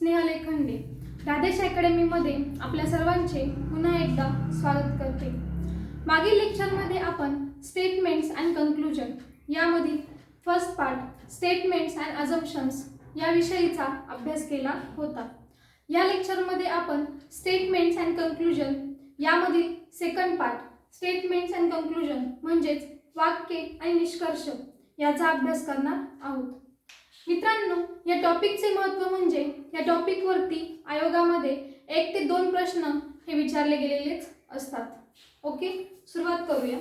स्नेहलेखंडे राधेश अकॅडमीमध्ये आपल्या सर्वांचे पुन्हा एकदा स्वागत करते। मागील लेक्चरमध्ये आपण स्टेटमेंट्स अँड कन्क्लुजन यामधील फर्स्ट पार्ट स्टेटमेंट्स अँड अझम्पशन्स या विषयीचा अभ्यास केला होता। या लेक्चरमध्ये आपण स्टेटमेंट्स अँड कन्क्लुजन यामधील second part statements and conclusion म्हणजेच वाक्ये आणि निष्कर्ष याचा अभ्यास करणार आहोत। मित्रांनो, या टॉपिकचे महत्त्व म्हणजे या टॉपिकवरती आयोगामध्ये 1 ते 2 प्रश्न हे विचारले गेलेलेच असतात। ओके, सुरुवात करूया।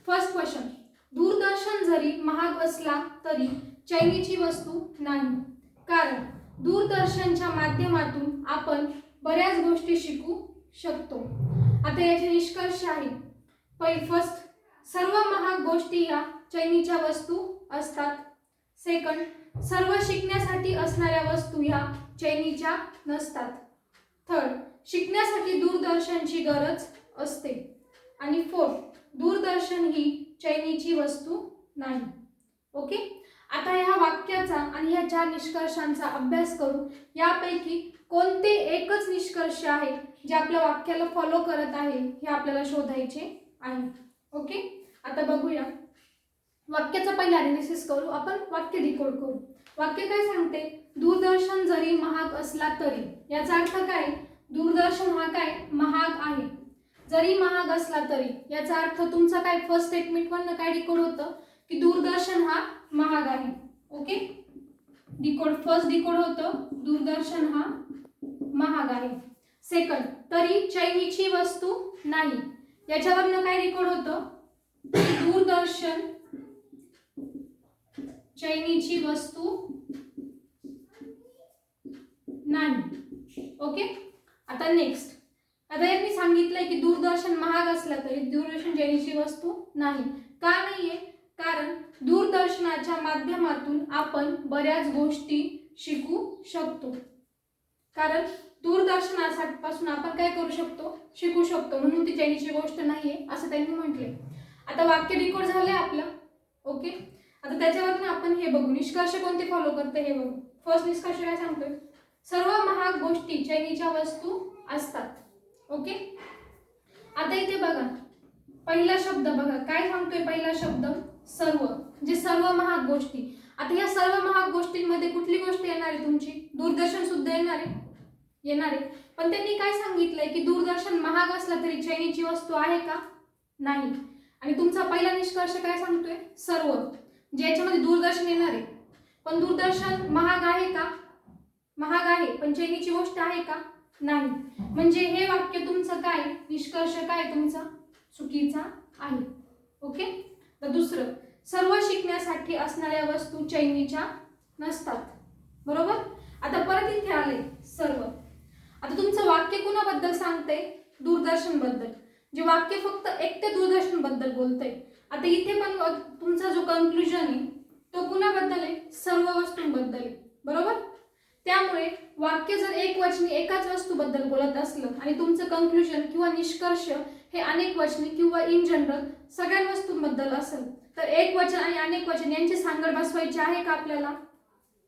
फर्स्ट क्वेश्चन, दूरदर्शन जरी महाग असला तरी चैनीची वस्तू नाही, कारण दूरदर्शनच्या माध्यमातून आपण बऱ्याच गोष्टी शिकू शकतो। आता याचे निष्कर्ष आहे। फर्स्ट, सर्व महाग गोष्टी या चैनीच्या वस्तू असतात। सेकंड, सर्व शिकण्यासाठी असणाऱ्या वस्तू ह्या चैनीच्या नसतात। थर्ड, शिकण्यासाठी दूरदर्शनची गरज असते। आणि फोर्थ, दूरदर्शन ही चैनीची वस्तू नाही। ओके, आता ह्या वाक्याचा आणि ह्या 4 निष्कर्षांचा अभ्यास करू यापैकी कोणते एकच निष्कर्ष आहे जे आपल्या वाक्याला फॉलो करत आहे हे आपल्याला शोधायचे आहे। ओके, आता बघूया। वाक्याचा पहिला एनालिसिस करू, आपण वाक्य डिकोड करू। वाक्य काय सांगते? दूरदर्शन जरी महाग असला तरी, याचा अर्थ काय? दूरदर्शन हा काय महाग आहे। जरी महाग असला तरी याचा अर्थ तुमचा काय फर्स्ट स्टेटमेंट वरनं काय डिकोड होतं की दूरदर्शन हा महाग आहे। ओके, डिकोड फर्स्ट डिकोड होतं दूरदर्शन हा महाग आहे। सेकंड, तरी चैनीची वस्तू नाही, याच्यावरनं काय डिकोड होतं दूरदर्शन चैनीची वस्तू नाही। ओके, आता नेक्स्ट, आता यात मी सांगितलंय की दूरदर्शन महाग असला तरी दूरदर्शन चैनीची वस्तू नाही। का नाहीये? कारण दूरदर्शनाच्या माध्यमातून आपण बऱ्याच गोष्टी शिकू शकतो। कारण दूरदर्शनापासून आपण काय करू शकतो? शिकू शकतो, म्हणून ती चैनीची गोष्ट नाहीये असं त्यांनी म्हटले। आता वाक्य डिकोड झालंय आपलं। ओके, आता त्याच्यावरून आपण हे बघू निष्कर्ष कोणते फॉलो करते हे बघू। फर्स्ट निष्कर्ष काय सांगतोय? सर्व महाग गोष्टी चैनीच्या वस्तू असतात। ओके, आता इथे बघा पहिला शब्द बघा काय सांगतोय। पहिला शब्द सर्व, म्हणजे सर्व महाग गोष्टी। आता या सर्व महाग गोष्टींमध्ये कुठली गोष्ट येणार आहे तुमची? दूरदर्शन सुद्धा येणार आहे। पण त्यांनी काय सांगितलंय की दूरदर्शन महाग असला तरी चैनीची वस्तू आहे का? नाही। आणि तुमचा पहिला निष्कर्ष काय सांगतोय? सर्व, जे याच्यामध्ये दूरदर्शन येणार आहे। पण दूरदर्शन महाग आहे का? महाग आहे, पण चैनीची गोष्ट आहे का? नाही। म्हणजे हे वाक्य तुमचं काय निष्कर्ष काय तुमचा चुकीचा आहे। ओके, तर दुसरं, सर्व शिकण्यासाठी असणाऱ्या वस्तू चैनीच्या नसतात। बरोबर। आता परत इथे आले सर्व। आता तुमचं वाक्य कुणाबद्दल सांगते? दूरदर्शन बद्दल। जे वाक्य फक्त 1 ते दूरदर्शन बद्दल बोलतंय। आता इथे पण तुमचा जो कन्क्लुजन आहे तो कुणाबद्दल आहे? सर्व वस्तूंबद्दल आहे। बरोबर। त्यामुळे वाक्य जर एकवचनी एकाच वस्तूबद्दल बोलत असलं आणि तुमचं कन्क्लुजन किंवा निष्कर्ष हे अनेक वचनी किंवा इन जनरल सगळ्या वस्तूंबद्दल असेल तर एक वचन आणि अनेक वचन यांची सांगड बसवायची आहे का आपल्याला?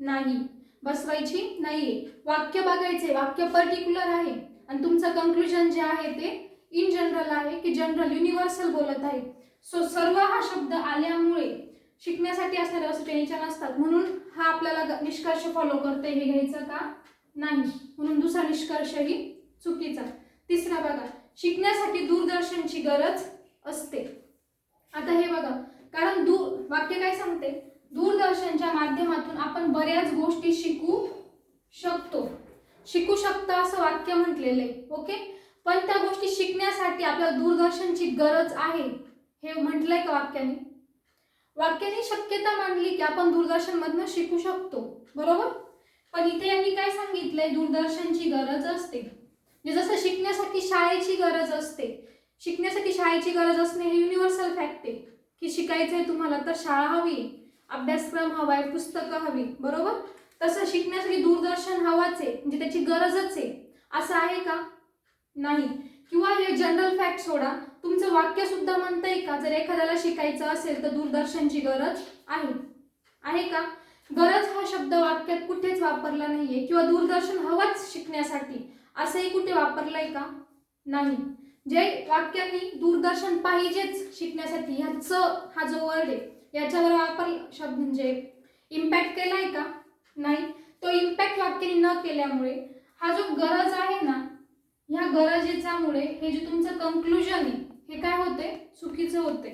नाही, बसवायची नाहीये। वाक्य बघायचे, वाक्य पर्टिक्युलर आहे आणि तुमचं कन्क्लुजन जे आहे ते इन जनरल आहे की जनरल युनिव्हर्सल बोलत आहे। सो सर्व हा शब्द आल्यामुळे शिकण्यासाठी असणाऱ्या वस्तू चैनीच्या नसतात, म्हणून हा आपल्याला निष्कर्ष फॉलो करते हे घ्यायचं का? नाही, म्हणून दुसरा निष्कर्षही चुकीचा। तिसरा बघा, शिकण्यासाठी दूरदर्शनची गरज असते। आता हे बघा, कारण वाक्य काय सांगते? दूरदर्शनच्या माध्यमातून आपण बऱ्याच गोष्टी शिकू शकतो असं वाक्य म्हटलेलं आहे। ओके, पण त्या गोष्टी शिकण्यासाठी आपल्याला दूरदर्शनची गरज आहे हे म्हटलंय का वाक्याने? वाक्याने शक्यता मांडली की आपण दूरदर्शन मधनं शिकू शकतो। बरोबर। पण इथे यांनी काय सांगितलंय? दूरदर्शनची गरज असते। जसं शिकण्यासाठी शाळेची गरज असते, शिकण्यासाठी शाळेची गरज असणे हे युनिव्हर्सल फॅक्ट आहे की शिकायचंय तुम्हाला तर शाळा हवी, अभ्यासक्रम हवाय, पुस्तकं हवी। बरोबर। तसं शिकण्यासाठी दूरदर्शन हवाच आहे, म्हणजे त्याची गरजच आहे असं आहे का? नाही। किंवा हे जनरल फॅक्ट सोडा, तुमचं वाक्य सुद्धा म्हणतंय का जर एखाद्याला शिकायचं असेल तर दूरदर्शनची गरज आहे का? गरज हा शब्द वाक्यात कुठेच वापरला नाहीये, किंवा दूरदर्शन हवंच शिकण्यासाठी असंही कुठे वापरलंय का? नाही. जे वाक्याने दूरदर्शन पाहिजेच शिकण्यासाठी हा जो वर्ड आहे याच्यावर वापर शब्द म्हणजे इम्पॅक्ट केलाय का? नाही. तो इम्पॅक्ट वाक्याने न केल्यामुळे हा जो गरज आहे ना, ह्या गरजेच्यामुळे हे जे तुमचं कंक्लुजन आहे हे काय होते? चुकीचं होते.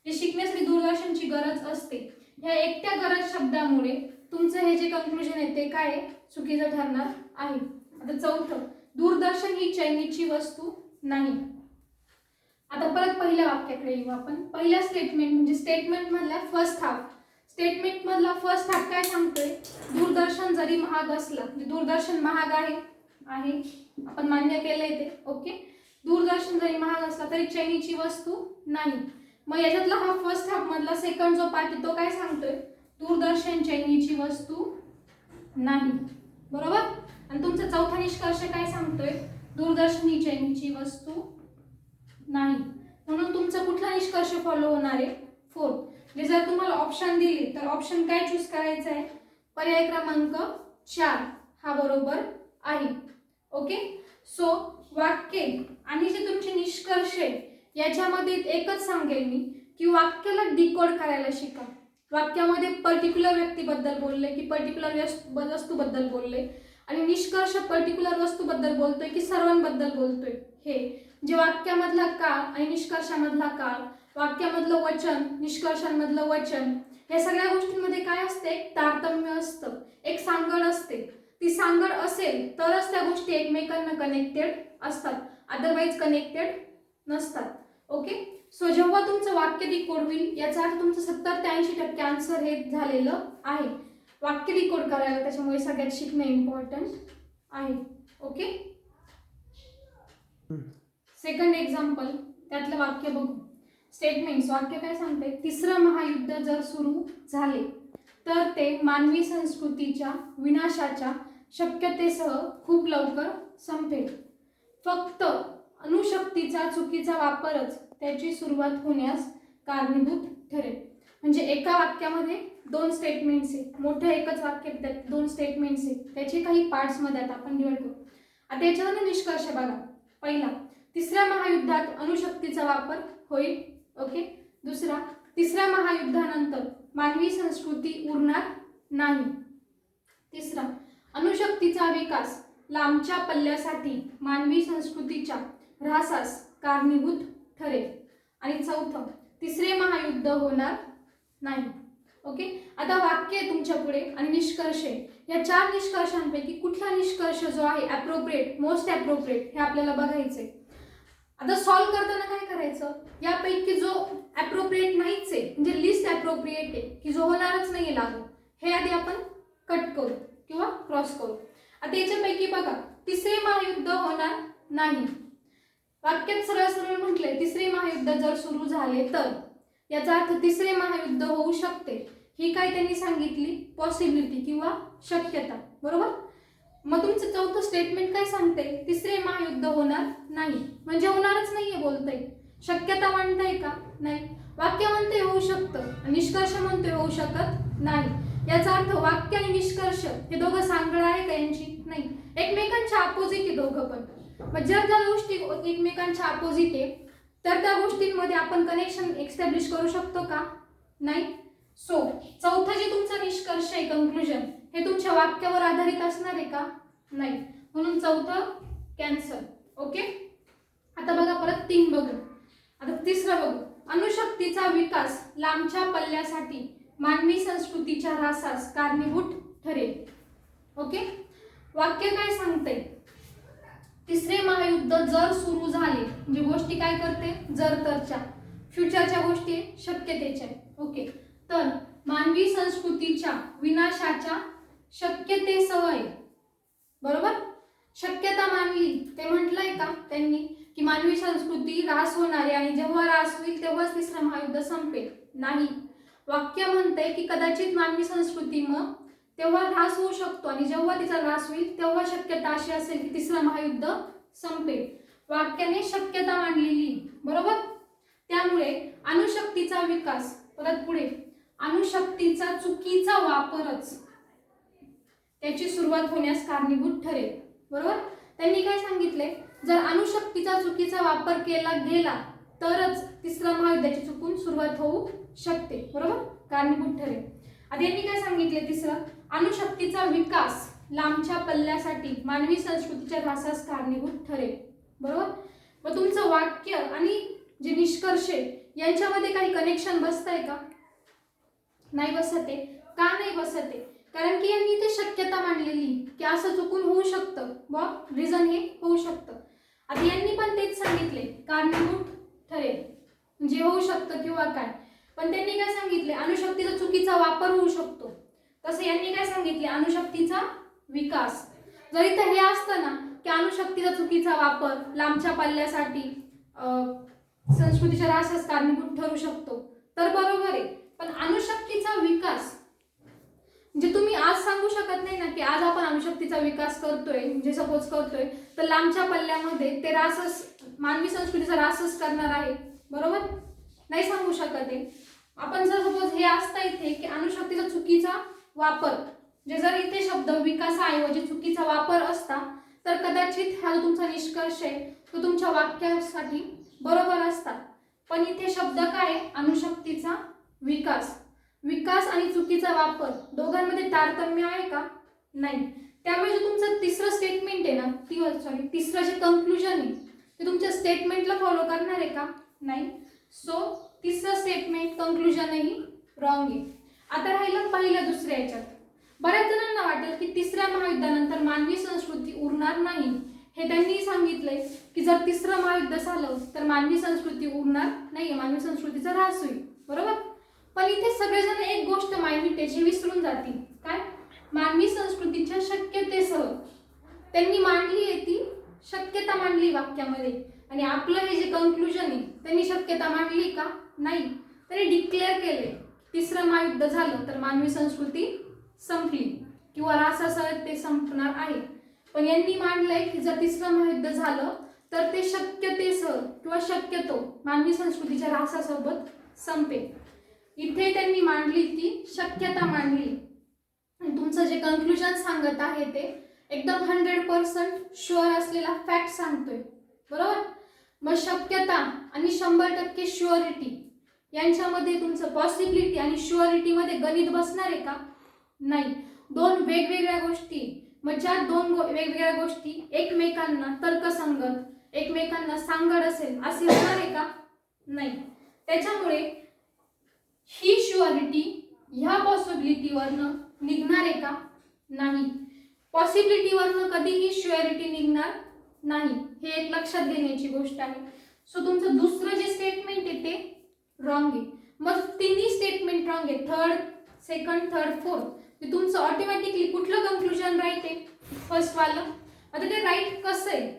जे शिकण्यासाठी दूरदर्शनची गरज असते, ह्या एकट्या गरज शब्दामुळे तुमचं हे जे कंक्लुजन आहे ते काय आहे? चुकीचं ठरणार आहे. आता चौथं, दूरदर्शन ही चैनीची वस्तू नाही. आता परत पहिल्या वाक्याकडे येऊ आपण. पहिल्या स्टेटमेंट म्हणजे स्टेटमेंट मधला फर्स्ट हाफ. स्टेटमेंट मधला फर्स्ट हाफ काय सांगतोय? दूरदर्शन जरी महाग असलं, दूरदर्शन महाग आहे आपण मान्य केलंय ते. ओके. दूरदर्शन जरी महाग असला तरी चैनीची वस्तू नाही. मग याच्यातला हा फर्स्ट हाफ मधला सेकंड जो पार्ट आहे तो काय सांगतोय? दूरदर्शन चैनीची वस्तू नाही. बरोबर. आणि तुमचा चौथा निष्कर्ष काय सांगतोय? दूरदर्शन ही चैनीची वस्तू नाही. म्हणून तुमचा कुठला निष्कर्ष फॉलो होणार आहे? फोर्थ. म्हणजे जर तुम्हाला ऑप्शन दिले तर ऑप्शन काय चूज करायचा आहे? पर्याय क्रमांक 4 हा बरोबर आहे. ओके. सो वाक्य आणि जे तुमचे निष्कर्ष आहे याच्यामध्ये एकच सांगेल मी की वाक्याला डिकोड करायला शिका. वाक्यामध्ये पर्टिक्युलर व्यक्तीबद्दल बोलले की पर्टिक्युलर वस्तूबद्दल बोलले, आणि निष्कर्ष पर्टिक्युलर वस्तूबद्दल बोलतोय की सर्वांबद्दल बोलतोय, हे जे वाक्यामधला काळ आणि निष्कर्षामधला काळ, वाक्यामधलं वचन, निष्कर्षांमधलं वचन, या सगळ्या गोष्टींमध्ये काय असते? एक तारतम्य असतं, एक सांगड असते. ती सांगड असेल तरच त्या गोष्टी एकमेकांना कनेक्टेड असतात, अदरवाईज कनेक्टेड नसतात. ओके. सो जेव्हा तुमचं वाक्य डिकोड होईल याचा अर्थ तुमचं 70 ते 80% आन्सर हे झालेलं आहे. वाक्य डिकोड करायला त्याच्यामुळे सगळ्यात शिकणे इम्पॉर्टंट आहे. ओके. सेकंड एक्झाम्पल, त्यातलं वाक्य बघू. स्टेटमेंट्स. वाक्य काय सांगते? तिसरं महायुद्ध जर सुरू झाले तर ते मानवी संस्कृतीच्या विनाशाच्या शक्यतेसह खूप लवकर संपेल. फक्त अणुशक्तीचा चुकीचा वापरच त्याची सुरुवात होण्यास कारणीभूत ठरेल. म्हणजे एका वाक्यामध्ये दोन स्टेटमेंट्स आहे, मोठं एकच वाक्य त्यात दोन स्टेटमेंट्स आहे, त्याचे काही पार्ट्स मध्ये आपण डिवाइड करू. आता याच्यावर निष्कर्ष बघा. पहिला, तिसऱ्या महायुद्धात अणुशक्तीचा वापर होईल. ओके. दुसरा, तिसऱ्या महायुद्धानंतर मानवी संस्कृती उरणार नाही. तिसरा, अणुशक्तीचा विकास लांबच्या पल्ल्यासाठी मानवी संस्कृतीच्या ऱ्हासास कारणीभूत ठरेल. आणि चौथं, तिसरे महायुद्ध होणार नाही. ओके. आता वाक्य आहे तुमच्या पुढे आणि निष्कर्ष आहे. या 4 निष्कर्षांपैकी कुठला निष्कर्ष जो आहे ॲप्रोप्रिएट, मोस्ट ॲप्रोप्रिएट, हे आपल्याला बघायचंय. आता सॉल्व्ह करताना काय करायचं? यापैकी जो ॲप्रोप्रिएट नाहीच आहे म्हणजे लिस्ट ॲप्रोप्रिएट आहे की जो होणारच नाहीये लागू, हे आधी आपण कट करू किंवा क्रॉस करू. आता याच्यापैकी बघा, तिसरे महायुद्ध होणार नाही. वाक्यात सरळ सरळ म्हटलंय तिसरे महायुद्ध जर सुरू झाले तर, याचा अर्थ तिसरे महायुद्ध होऊ शकते. ही काय त्यांनी सांगितली? पॉसिबिलिटी किंवा शक्यता. बरोबर. मग तुमचं चौथं स्टेटमेंट काय सांगते? तिसरे महायुद्ध होणार नाही. म्हणजे होणारच नाहीये बोलतंय. शक्यता म्हणताय का? नाही. वाक्य म्हणते होऊ शकतं, निष्कर्ष म्हणते होऊ शकत नाही. याचा अर्थ वाक्य आणि निष्कर्ष हे दोघं सांगड आहे का यांची? नाही. एकमेकांच्या अपोजिट आहे दोघं पण. मग जर त्या गोष्टी एकमेकांच्या अपोजिट आहे तर त्या गोष्टींमध्ये आपण कनेक्शन एस्टॅब्लिश करू शकतो का? नाही. सो चौथा जे तुमचा निष्कर्ष आहे, कंक्लुजन, हे तुमच्या वाक्यावर आधारित असणार आहे का? नाही. म्हणून चौथं कॅन्सल. ओके. आता बघा परत 3 बघू. आता तिसरं बघू. अणुशक्तीचा विकास लांबच्या पल्ल्यासाठी मानवी संस्कृतीच्या ऱ्हासास कारणीभूत ठरेल. ओके. वाक्य काय सांगते? तिसरे महायुद्ध जर सुरू झाले, म्हणजे गोष्टी काय करते? जर तरच्या, फ्युचरच्या गोष्टी, शक्यतेच्या. ओके. तर मानवी संस्कृतीच्या विनाशाच्या शक्यतेसह आहे. बरोबर. शक्यता मानली ते म्हटलंय का त्यांनी की मानवी संस्कृती ऱ्हास होणार आहे आणि जेव्हा ऱ्हास होईल तेव्हाच तिसरं महायुद्ध संपेल? नाही. वाक्य म्हणते की कदाचित मानवी संस्कृती मग तेव्हा ऱ्हास होऊ शकतो आणि जेव्हा तिचा ऱ्हास होईल तेव्हा शक्यता अशी असेल की तिसरं महायुद्ध संपेल. वाक्याने शक्यता मांडलेली. बरोबर. त्यामुळे अणुशक्तीचा विकास, परत पुढे, अणुशक्तीचा चुकीचा वापरच त्याची सुरुवात होण्यास कारणीभूत ठरेल. बरोबर. त्यांनी काय सांगितले, जर अणुशक्तीचा चुकीचा वापर केला गेला तरच तिसऱ्या महायुद्धाची चुकून सुरुवात होऊ शकते. बरोबर, कारणीभूत ठरेल. आता यांनी काय सांगितले, तिसरं, अणुशक्तीचा विकास लांबच्या पल्ल्यासाठी मानवी संस्कृतीच्या ऱ्हासास कारणीभूत ठरेल. बरोबर. मग तुमचं वाक्य आणि जे निष्कर्ष यांच्यामध्ये काही कनेक्शन बसतंय का? नाही बसत आहे. का नाही बसत आहे? कारण की यांनी ते शक्यता मांडलेली की असं चुकून होऊ शकतं, व रिझन हे होऊ शकतं. आता यांनी पण तेच सांगितले, कारणीभूत ठरेल म्हणजे होऊ शकतं किंवा काय. पण त्यांनी काय सांगितले, अणुशक्तीचा चुकीचा वापर होऊ शकतो. तसं यांनी काय सांगितले, अणुशक्तीचा विकास. जर इथं हे असतं ना की अणुशक्तीचा चुकीचा वापर लांबच्या पल्ल्यासाठी संस्कृतीच्या ऱ्हासास कारणीभूत ठरू शकतो तर बरोबर आहे. पण अणुशक्तीचा विकास म्हणजे तुम्ही आज सांगू शकत नाही ना की आज आपण अणुशक्तीचा विकास करतोय, म्हणजे सपोज करतोय, तर लांबच्या पल्ल्यामध्ये ते ऱ्हासच मानवी संस्कृतीचा ऱ्हासच करणार आहे. बरोबर, नाही सांगू शकत आहे आपण. जर सपोज हे असतं इथे की अणुशक्तीचा चुकीचा वापर, म्हणजे जर इथे शब्द विकासाऐवजी चुकीचा वापर असता तर कदाचित हा जो तुमचा निष्कर्ष आहे तो तुमच्या वाक्यासाठी बरोबर असता. पण इथे शब्द काय, अणुशक्तीचा विकास. विकास आणि चुकीचा वापर दोघांमध्ये तारतम्य आहे का? नाही. त्यामुळे जे तुमचं तिसरं स्टेटमेंट आहे ना, तिसरं जे कंक्लुजन आहे ते तुमच्या स्टेटमेंटला फॉलो करणार आहे का? नाही. सो तिसरं स्टेटमेंट कंक्लुजनही रॉंग आहे. आता राहिलं पहिलं दुसऱ्या याच्यात. बऱ्याच जणांना वाटेल की तिसऱ्या महायुद्धानंतर मानवी संस्कृती उरणार नाही. हे त्यांनी सांगितलंय की जर तिसरं महायुद्ध झालं तर मानवी संस्कृती उरणार नाही, मानवी संस्कृतीचा ऱ्हास होईल. बरोबर. पण इथे सगळेजण एक गोष्ट माहिती जी विसरून जातील, काय, मानवी संस्कृतीच्या शक्यतेसह. त्यांनी मांडली आहे ती शक्यता मांडली वाक्यामध्ये, आणि आपलं हे जे कंक्लुजन आहे त्यांनी शक्यता मांडली का? नाही. त्यांनी डिक्लेअर केले तिसरं महायुद्ध झालं तर मानवी संस्कृती संपली किंवा ऱ्हासासह ते संपणार आहे. पण यांनी मांडलंय की जर तिसरं महायुद्ध झालं तर ते शक्यतेसह किंवा शक्यतो मानवी संस्कृतीच्या ऱ्हासासोबत संपेल. इथे त्यांनी मांडली ती शक्यता मांडली. तुमचं जे कंक्लुजन सांगत आहे ते एकदम 100% शुअर असलेला फॅक्ट सांगतोय. बरोबर. मग शक्यता आणि 100% शुअरिटी यांच्यामध्ये तुमचं पॉसिबिलिटी आणि शुअरिटी मध्ये गणित बसणार आहे का? नाही. दोन वेगवेगळ्या गोष्टी, मग ज्या दोन वेगवेगळ्या गोष्टी एकमेकांना तर्कसंगत, एकमेकांना सांगड असेल असे होणार आहे का? नाही. त्याच्यामुळे ही शुअरिटी ह्या पॉसिबिलिटीवरनं निघणार आहे का? नाही. पॉसिबिलिटीवरनं कधीही शुअरिटी निघणार नाही. हे एक लक्षात घेण्याची गोष्ट आहे. सो तुमचं दुसरं जे स्टेटमेंट आहे ते रॉंग आहे. मग तिन्ही स्टेटमेंट रॉंग आहे, थर्ड, सेकंड, थर्ड, फोर्थ. ते तुमचं ऑटोमॅटिकली कुठलं कंक्लुजन राईट आहे? फर्स्ट वाला. आता ते राईट कसं आहे?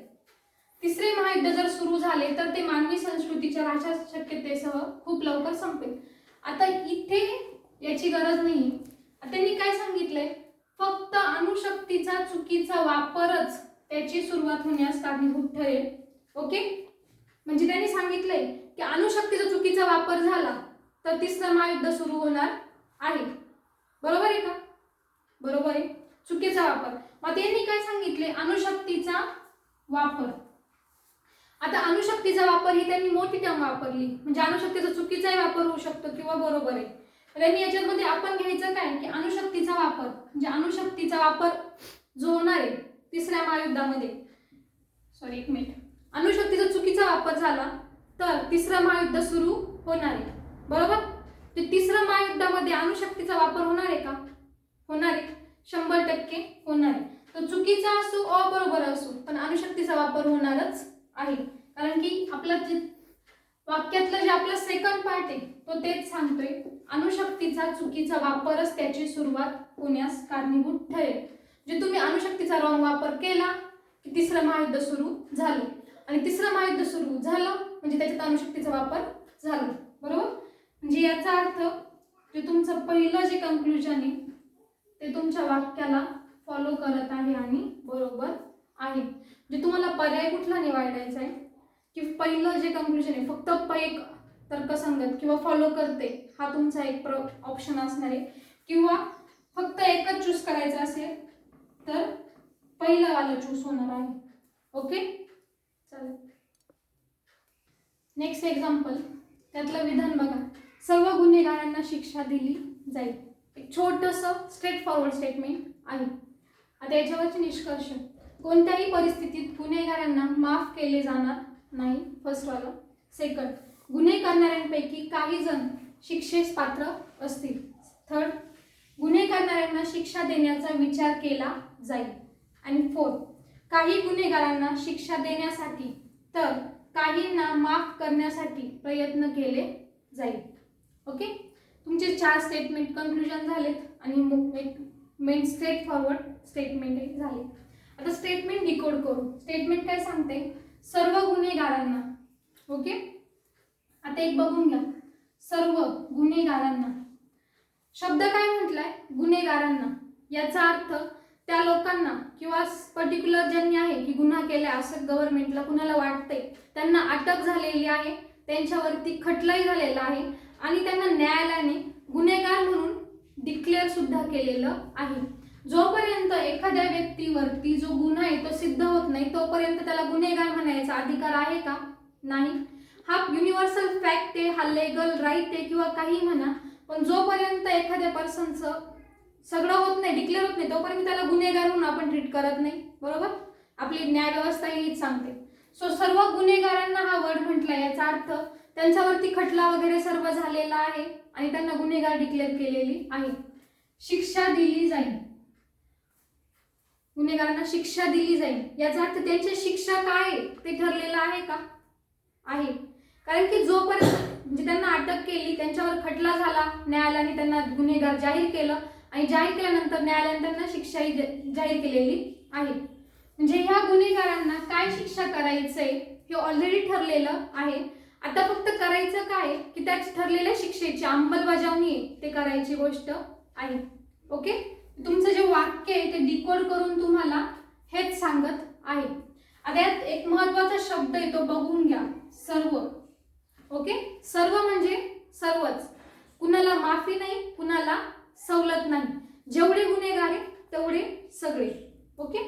तिसरे महायुद्ध जर सुरू झाले तर ते मानवी संस्कृतीच्या ऱ्हासाच्या शक्यतेसह खूप लवकर संपेल. आता इथे याची गरज नाही. त्यांनी काय सांगितलंय, फक्त अणुशक्तीचा चुकीचा वापरच त्याची सुरुवात होण्यास कारणीभूत ठरेल. ओके. म्हणजे त्यांनी सांगितलंय की अणुशक्तीचा चुकीचा वापर झाला तर तिसरं महायुद्ध सुरू होणार आहे. बरोबर आहे का? बरोबर आहे. चुकीचा वापर. मग त्यांनी काय सांगितले, अणुशक्तीचा वापर. आता अणुशक्तीचा वापर ही त्यांनी मोठी टर्म वापरली, म्हणजे अणुशक्तीचा चुकीचाही वापर होऊ शकतो किंवा बरोबर आहे. त्यांनी याच्यामध्ये आपण घ्यायचं काय की अणुशक्तीचा वापर म्हणजे अणुशक्तीचा वापर जो होणार आहे तिसऱ्या महायुद्धामध्ये, एक मिनिट, अणुशक्तीचा चुकीचा वापर झाला तर तिसरं महायुद्ध सुरू होणार आहे. बरोबर. ते तिसऱ्या महायुद्धामध्ये अणुशक्तीचा वापर होणार आहे का? होणार आहे. 100% होणार आहे. तो चुकीचा असो अबरोबर असो पण अणुशक्तीचा वापर होणारच आहे. कारण की आपला जे वाक्यातलं जे आपला सेकंड पार्ट आहे तो तेच सांगतोय, अणुशक्तीचा चुकीचा वापरच त्याची सुरुवात होण्यास कारणीभूत ठरेल. जे तुम्ही अणुशक्तीचा रॉंग वापर केला की तिसरं महायुद्ध सुरू झालं, आणि तिसरं महायुद्ध सुरू झालं म्हणजे त्याच्यात अणुशक्तीचा वापर झाला. बरोबर. म्हणजे याचा अर्थ जे तुमचं पहिलं जे कंक्लुजन आहे ते तुमच्या वाक्याला फॉलो करत आहे आणि बरोबर आहे. जे तुम्हाला पर्याय कुठला निवडायचा आहे की पहिलं जे कंक्लुजन आहे फक्त एक तर्कसंगत किंवा फॉलो करते हा तुमचा एक ऑप्शन असणार आहे, किंवा फक्त एकच चूज करायचं असेल तर पहिलं वाला चूज होणार आहे. ओके, चालेल. नेक्स्ट एक्झाम्पल, त्यातलं विधान बघा. सर्व गुन्हेगारांना शिक्षा दिली जाईल. एक छोटंसं स्ट्रेट फॉरवर्ड स्टेटमेंट आहे. आता याच्यावरचे निष्कर्ष, कोणत्याही परिस्थितीत गुन्हेगारांना माफ केले जाणार नाही, फर्स्ट वाला. सेकंड, गुन्हे करणाऱ्यांपैकी काही जण शिक्षेस पात्र असतील. थर्ड, गुन्हे करणाऱ्यांना शिक्षा देण्याचा विचार केला जाईल. आणि फोर्थ, काही गुन्हेगारांना शिक्षा देण्यासाठी तर काहींना माफ करण्यासाठी प्रयत्न केले जाईल. ओके, तुमचे 4 स्टेटमेंट कन्क्लुजन झालेत आणि मेन स्ट्रेट फॉरवर्ड स्टेटमेंट झाले. आता स्टेटमेंट डिकोड करू. स्टेटमेंट काय सांगते? सर्व गुन्हेगारांना. ओके, आता एक बघून घ्या. सर्व गुन्हेगारांना, शब्द काय म्हटलाय? गुन्हेगारांना. याचा अर्थ त्या लोकांना किंवा पर्टिक्युलर ज्यांनी आहे की गुन्हा केला असं गव्हर्नमेंटला कुणाला वाटतंय, त्यांना अटक झालेली आहे, त्यांच्यावरती खटलाही झालेला आहे आणि त्यांना न्यायालयाने गुन्हेगार म्हणून डिक्लेअर सुद्धा केलेलं आहे. जोपर्यंत एखाद्या व्यक्तीवरती जो गुन्हा आहे तो सिद्ध होत नाही तोपर्यंत त्याला गुन्हेगार म्हणायचा अधिकार आहे का? नाही. हा युनिव्हर्सल फॅक्ट आहे, हा लेगल राईट आहे किंवा काही म्हणा, पण जोपर्यंत एखाद्या पर्सनचं सगळं होत नाही, डिक्लेअर होत नाही, तोपर्यंत त्याला गुन्हेगार म्हणून आपण ट्रीट करत नाही. बरोबर? आपली न्यायव्यवस्था हीच सांगते. सो सर्व गुन्हेगारांना हा वर्ड म्हटला, याचा अर्थ त्यांच्यावरती खटला वगैरे सर्व झालेला आहे आणि त्यांना गुन्हेगार डिक्लेअर केलेली आहे. शिक्षा दिली जाईल, गुन्हेगारांना शिक्षा दिली जाईल, याचा अर्थ त्यांची शिक्षा काय ते ठरलेलं आहे का? आहे. कारण की जोपर्यंत म्हणजे त्यांना अटक केली, त्यांच्यावर खटला झाला, न्यायालयाने त्यांना गुन्हेगार जाहीर केलं आणि जाहीर केल्यानंतर न्यायालयाने त्यांना शिक्षाही जाहीर केलेली आहे. म्हणजे ह्या गुन्हेगारांना काय शिक्षा करायचंय हे ऑलरेडी ठरलेलं आहे. आता फक्त करायचं काय की त्या ठरलेल्या शिक्षेची अंमलबजावणी आहे ते करायची गोष्ट आहे. ओके, तुमचं जे वाक्य आहे ते डिकोड करून तुम्हाला हेच सांगत आहे. आता यात एक महत्त्वाचा शब्द आहे तो बघून घ्या, सर्व. ओके, सर्व म्हणजे सर्वच, कुणाला माफी नाही, कुणाला सवलत नाही, जेवढे गुन्हेगार आहे तेवढे सगळे. ओके,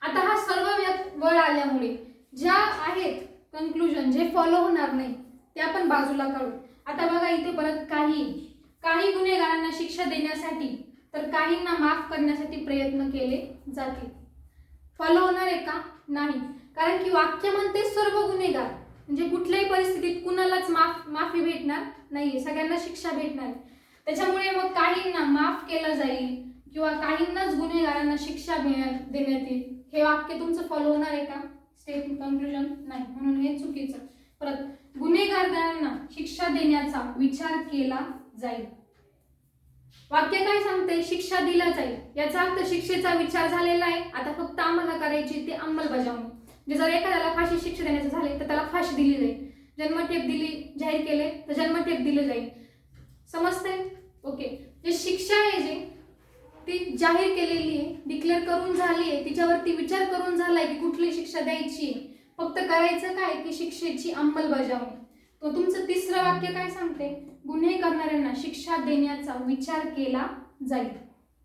आता हा सर्व वळ आल्यामुळे ज्या आहेत कन्क्लुजन जे फॉलो होणार नाही ते आपण बाजूला काढू. आता बघा इथे परत काही गुन्हेगारांना शिक्षा देण्यासाठी तर काहींना माफ करण्यासाठी प्रयत्न केले जातील. फॉलो होणार आहे का? नाही. कारण की वाक्य म्हणते सर्व गुन्हेगार, म्हणजे कुठल्याही परिस्थितीत कुणालाच माफी भेटणार नाहीये, सगळ्यांना शिक्षा भेटणार आहे. त्याच्यामुळे मग काहींना माफ केलं जाईल किंवा काहींनाच गुन्हेगारांना शिक्षा देण्यात येईल, हे वाक्य तुमचं फॉलो होणार आहे का? स्टेटमेंट कन्क्लुजन नाही, म्हणून हे चुकीचं. परत गुन्हेगारांना शिक्षा देण्याचा विचार केला जाईल, वाक्य काय सांगते? शिक्षा दिला जाईल, याचा अर्थ शिक्षेचा विचार झालेला आहे, आता फक्त आम्हाला करायची ती अंमलबजावणी. म्हणजे जर एखाद्याला फाशी शिक्षा देण्याचं झाले तर त्याला फाशी दिली जाईल, जन्मठेप जाहीर केले तर जन्मठेप दिली जाईल. समजतंय? ओके, जे शिक्षा आहे जी ती जाहीर केलेली आहे, डिक्लेअर करून झाली आहे, तिच्यावरती विचार करून झालाय की कुठली शिक्षा द्यायची, फक्त करायचं काय की शिक्षेची अंमलबजावणी. तो तुमचं तिसरं वाक्य काय सांगते? गुन्हे करणाऱ्यांना शिक्षा देण्याचा विचार केला जाईल.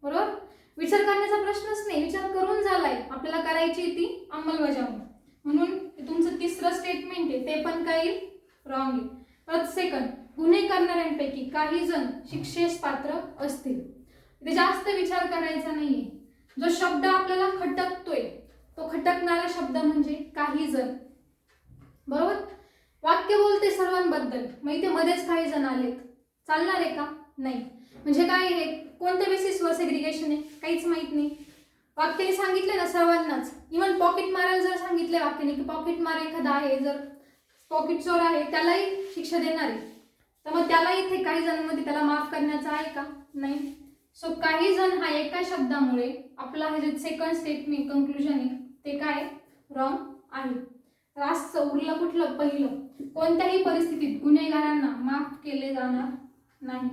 बरोबर? विचार करण्याचा प्रश्नच नाही, विचार करून झालाय, आपल्याला करायची ती अंमलबजावणी, म्हणून तुमचं तिसरं स्टेटमेंट आहे ते पण काही रॉंग आहे. परत सेकंड, गुन्हे करणाऱ्यांपैकी काही जण शिक्षेस पात्र असतील, इथे जास्त विचार करायचा नाहीये. जो शब्द आपल्याला खटकतोय तो खटकणारा शब्द म्हणजे काही जण. बरोबर? वाक्य बोलते सर्वांबद्दल, मग इथे मध्येच काही जण आलेत, चालणार आहे का? नाही. म्हणजे काय आहे, कोणत्या बेसिसवर सेग्रिगेशन आहे काहीच माहित नाही. वाक्याने सांगितले ना सर्वांनाच, इव्हन पॉकेट मारायला जर सांगितले वाक्याने की पॉकेट मार एखादा आहे, जर पॉकेट चोर आहे त्यालाही शिक्षा देणार आहे, तर मग त्याला इथे काही जणांमध्ये त्याला माफ करण्याचं आहे का? नाही. सो काही जण हा एका शब्दामुळे आपला हे जे सेकंड स्टेटमेंट कन्क्लुजन आहे ते काय रॉंग आहे. रास्तचं उरलं कुठलं? पहिलं, कोणत्याही परिस्थितीत गुन्हेगारांना माफ केले जाणार नाही.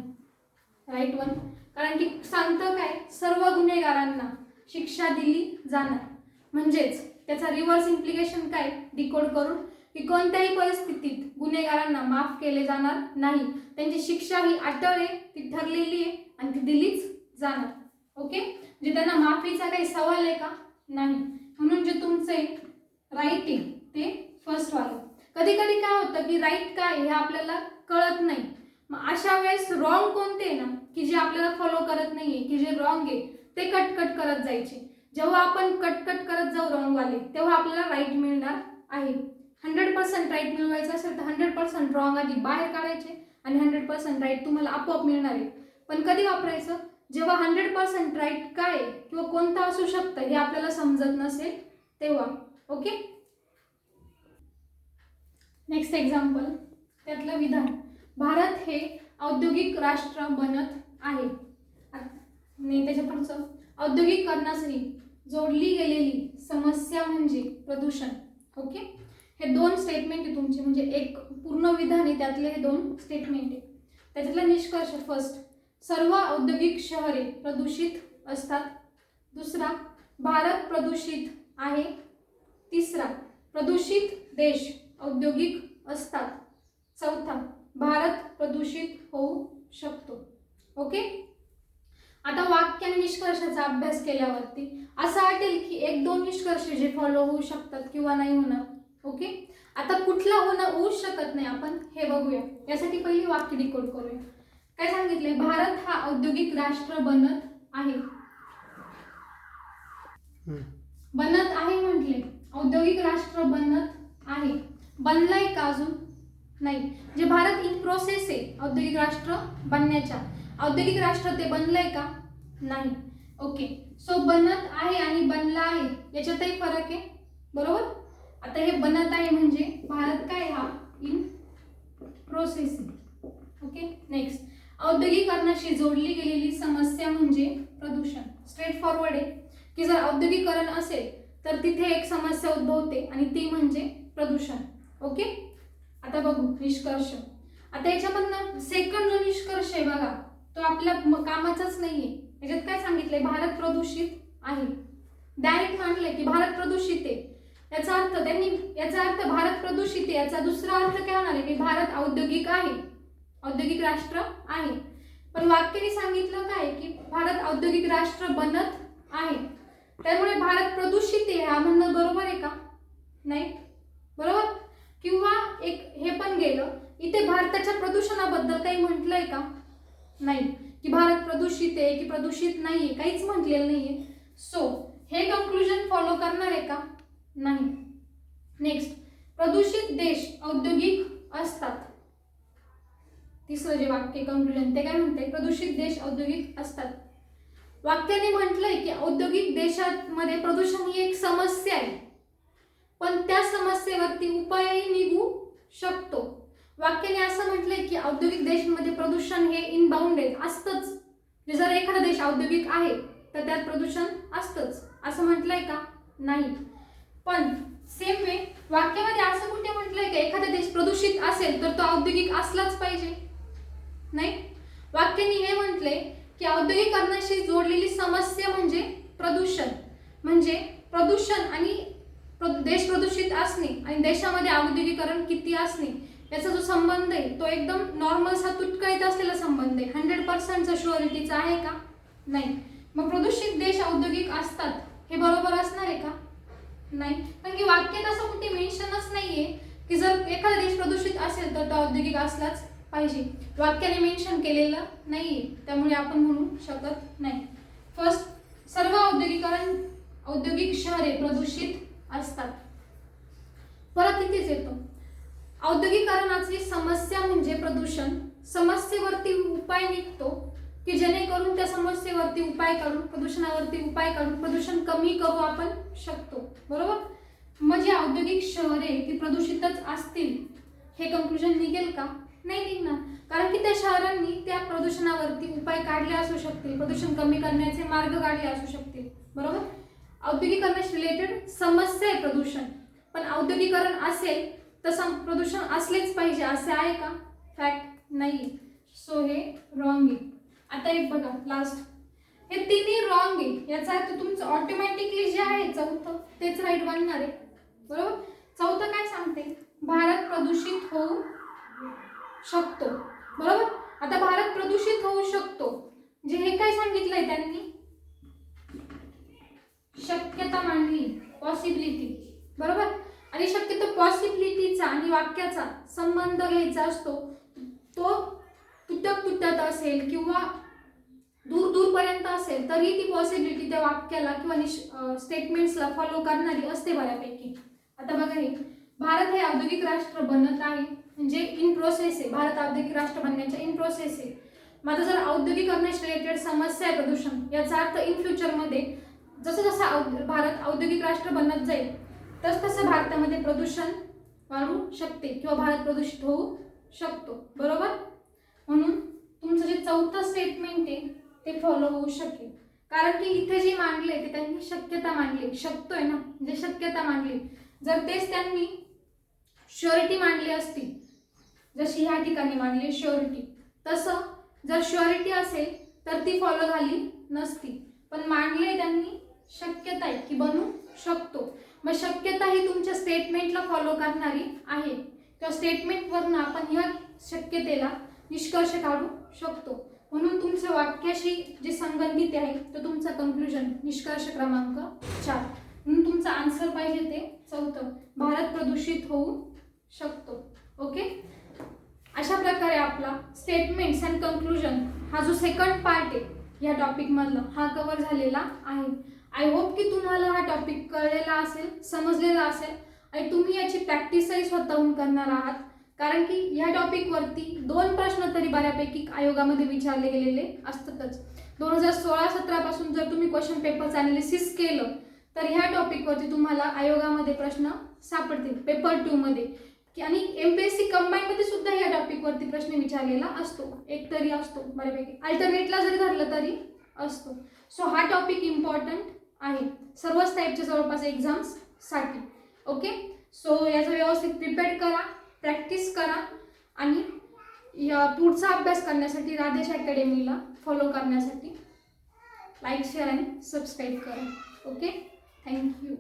Right one. कारण की सांगतं काय? सर्व गुन्हेगारांना शिक्षा दिली जाणार, म्हणजेच त्याचा रिव्हर्स इम्प्लिकेशन काय डिकोड करून की कोणत्याही परिस्थितीत गुन्हेगारांना माफ केले जाणार नाही. त्यांची शिक्षा ही अटळ आहे, ती ठरलेली आहे आणि ती दिलीच जाणार. ओके, म्हणजे त्यांना माफीचा काही सवाल आहे का? नाही. म्हणून जे तुमचे राईट आहे ते फर्स्ट वालं. कधी कधी काय होतं की राईट काय हे आपल्याला कळत नाही. मग अशा वेळेस रॉंग कोणते आहे ना, की जे आपल्याला फॉलो करत नाहीये, की जे रॉंग आहे ते कट करत जायचे. जेव्हा आपण कट करत जाऊ रॉंग वाले, तेव्हा आपल्याला राईट मिळणार आहे. 100% राईट मिळवायचं असेल तर 100% रॉंग आधी बाहेर काढायचे आणि 100% राईट तुम्हाला आपोआप मिळणार आहे. पण कधी वापरायचं? जेव्हा 100% राईट काय किंवा कोणतं असू शकतं हे आपल्याला समजत नसेल तेव्हा. ओके, नेक्स्ट एक्झाम्पल, त्यातलं विधान. भारत हे औद्योगिक राष्ट्र बनत आहे. आणि त्याच्या पुढचं, औद्योगिकरणाशी जोडली गेलेली समस्या म्हणजे प्रदूषण. ओके, हे दोन स्टेटमेंट आहे तुमचे, म्हणजे एक पूर्ण विधान आहे, त्यातले हे दोन स्टेटमेंट आहे. त्याच्यातला निष्कर्ष, फर्स्ट, सर्व औद्योगिक शहरे प्रदूषित असतात. दुसरा, भारत प्रदूषित आहे. तिसरा, प्रदूषित देश औद्योगिक असतात. चौथा, भारत प्रदूषित होऊ शकतो. ओके, आता वाक्य आणि निष्कर्षाचा अभ्यास केल्यावरती असं वाटेल की एक दोन निष्कर्ष जे फॉलो होऊ शकतात किंवा नाही होणार. ओके, आता कुठला होऊ शकत नाही आपण हे बघूया. यासाठी पहिली वाक्य डिकोड करूया. काय सांगितले? भारत हा औद्योगिक राष्ट्र बनत आहे. बनत आहे म्हटले, औद्योगिक राष्ट्र बनत आहे. बनलाय का अजून? नाही. जे भारत इन प्रोसेस आहे औद्योगिक राष्ट्र बनण्याच्या, औद्योगिक राष्ट्र ते बनलंय का? नाही. ओके, सो बनत आहे आणि बनला आहे याच्यातही फरक आहे, बरोबर. आता हे बनत आहे म्हणजे भारत काय हा इन प्रोसेस. ओके, नेक्स्ट, औद्योगिकरणाशी जोडली गेलेली समस्या म्हणजे प्रदूषण. स्ट्रेट फॉरवर्ड आहे की जर औद्योगिकरण असेल तर तिथे एक समस्या उद्भवते आणि ती म्हणजे प्रदूषण. ओके, आता बघू निष्कर्ष. आता याच्यामधनं सेकंड जो निष्कर्ष आहे बघा, तो आपल्या कामाचाच नाहीये. याच्यात काय सांगितलंय? भारत प्रदूषित आहे. डायरेक्ट म्हटलंय की भारत प्रदूषित आहे. याचा अर्थ भारत प्रदूषित आहे, याचा दुसरा अर्थ काय होणार आहे की भारत औद्योगिक आहे, औद्योगिक राष्ट्र आहे. पण वाक्याने सांगितलं काय की भारत औद्योगिक राष्ट्र बनत आहे. त्यामुळे भारत प्रदूषित आहे हा म्हणणं बरोबर आहे का? नाही, बरोबर. किंवा एक हे पण गेलं, इथे भारताच्या प्रदूषणाबद्दल काही म्हटलंय का? नाही. की भारत प्रदूषित आहे की प्रदूषित नाहीये, काहीच म्हटलेलं नाहीये. सो हे कंक्लुजन फॉलो करणार आहे का? नाही. नेक्स्ट, प्रदूषित देश औद्योगिक असतात. तिसरं जे वाक्य कंक्लुजन ते काय म्हणते? प्रदूषित देश औद्योगिक असतात. वाक्याने म्हटलंय की औद्योगिक देशांमध्ये प्रदूषण ही एक समस्या आहे, पण त्या समस्येवरती उपायही निघू शकतो. वाक्याने असं म्हटलंय की औद्योगिक देशांमध्ये प्रदूषण हे इनबाउंड आहे, असतंच. जर एखादा देश औद्योगिक आहे तर त्यात प्रदूषण असतंच असं म्हटलंय का? नाही. पण सेम वे वाक्यामध्ये असं कुठे म्हटलंय की एखादा देश प्रदूषित असेल तर तो औद्योगिक असलाच पाहिजे? नाही. वाक्याने हे म्हटलंय की औद्योगिकरणाशी जोडलेली समस्या म्हणजे प्रदूषण. म्हणजे प्रदूषण आणि देश प्रदूषित असणे आणि देशामध्ये औद्योगिकरण किती असणे याचा जो संबंध आहे तो एकदम नॉर्मल सा तुटकळीत असलेला संबंध आहे. 100% शुअरिटीचा आहे का? नाही. मग प्रदूषित देश औद्योगिक असतात हे बरोबर असणार आहे का? नाही. कारण की वाक्यात असं कुठे मेन्शनच नाहीये की जर एखादा देश प्रदूषित असेल तर तो औद्योगिक असलाच पाहिजे. वाक्याने मेन्शन केलेलं नाहीये, त्यामुळे आपण म्हणू शकत नाही. फर्स्ट, सर्व औद्योगिक शहरे प्रदूषित असतात. परत इथेच येतो, औद्योगिकरणाची समस्या म्हणजे प्रदूषण. समस्येवरती उपाय निघतो की जेणेकरून त्या समस्येवरती उपाय काढून, प्रदूषणावरती उपाय काढून प्रदूषण कमी करू आपण शकतो, बरोबर. म्हणजे औद्योगिक शहरे ती प्रदूषितच असतील हे कंक्लुजन निघेल का? नाही निघणार. कारण की त्या शहरांनी त्या प्रदूषणावरती उपाय काढले असू शकतील, प्रदूषण कमी करण्याचे मार्ग काढले असू शकतील, बरोबर. औद्योगिकरणाशी रिलेटेड समस्या आहे प्रदूषण, पण औद्योगिकरण असेल तर प्रदूषण असलेच पाहिजे असे आहे का? फॅक्ट नाही. सो हे रॉंग आहे. आता एक बघा लास्ट, हे तिन्ही रॉंग आहे. याचा अर्थ तुमचं ऑटोमॅटिकली जे आहे चौथं तेच राईट बनणार आहे, बरोबर. चौथं काय सांगते? भारत प्रदूषित होऊ शकतो. बरोबर. आता भारत प्रदूषित होऊ शकतो, जे हे काय सांगितलंय त्यांनी, शक्यता मांडली, पॉसिबिलिटी. बरोबर. आणि शक्यतो पॉसिबिलिटीचा आणि वाक्याचा संबंध घ्यायचा असतो, तो तुटक असेल किंवा दूरपर्यंत असेल तरी ती पॉसिबिलिटी त्या वाक्याला किंवा स्टेटमेंट्सला फॉलो करणारी असते बऱ्यापैकी. आता बघा हे, भारत हे औद्योगिक राष्ट्र बनत आहे, म्हणजे इन प्रोसेस आहे. भारत औद्योगिक राष्ट्र बनण्याच्या इन प्रोसेस आहे. मग आता जर औद्योगिकरणाशी रिलेटेड समस्या आहे प्रदूषण, याचा अर्थ इन फ्युचरमध्ये जसं जसं भारत औद्योगिक राष्ट्र बनत जाईल तसं भारतामध्ये प्रदूषण वाढू शकते किंवा भारत प्रदूषित होऊ शकतो. बरोबर. म्हणून तुमचं जे चौथं स्टेटमेंट आहे ते फॉलो होऊ शकेल, कारण की इथे जे मांडले ते त्यांनी शक्यता मांडली. शकतोय ना, म्हणजे शक्यता मांडली. जर तेच त्यांनी श्युरिटी मांडली असती, जशी ह्या ठिकाणी मांडली श्युरिटी, तसं जर श्युरिटी असेल तर ती फॉलो झाली नसती. पण मांडले त्यांनी शक्यता आहे की बनू शकतो. मग शक्यता ही तुमच्या स्टेटमेंटला फॉलो करणारी आहे, त्या स्टेटमेंटवरून आपण ह्या शक्यतेला निष्कर्ष काढू शकतो. म्हणून तुमच्या वाक्याशी जे संबंधित आहे तो तुमचा कंक्लुजन, निष्कर्ष क्रमांक 4. म्हणून तुमचा आन्सर पाहिजे ते चौथं, भारत प्रदूषित होऊ शकतो. ओके. अशा प्रकारे आपला स्टेटमेंट्स अँड कंक्लुजन हा जो सेकंड पार्ट आहे या टॉपिक मधला हा कव्हर झालेला आहे. आय होप की तुम्हाला हा टॉपिक कळलेला असेल, समजलेला असेल आणि तुम्ही याची प्रॅक्टिसही स्वतःहून करणार आहात, कारण की ह्या टॉपिकवरती 2 प्रश्न तरी बऱ्यापैकी आयोगामध्ये विचारले गेलेले असतातच. 2016-17 पासून जर तुम्ही क्वेश्चन पेपरचं अनालिसिस केलं तर ह्या टॉपिकवरती तुम्हाला आयोगामध्ये प्रश्न सापडतील पेपर 2 मध्ये. आणि MPSC कंबाईनमध्ये सुद्धा या टॉपिकवरती प्रश्न विचारलेला असतो, एक तरी असतो बऱ्यापैकी, अल्टरनेटला जरी धरलं तरी असतो. सो हा टॉपिक इम्पॉर्टंट आहे सर्वच टाईपच्या जवळपास एक्झाम्ससाठी. ओके. सो याचा व्यवस्थित प्रिपेअर करा, प्रॅक्टिस करा आणि या पुढचा अभ्यास करण्यासाठी राधेश अकॅडमीला फॉलो करण्यासाठी लाईक, शेअर आणि सबस्क्राईब करा. ओके. थँक्यू.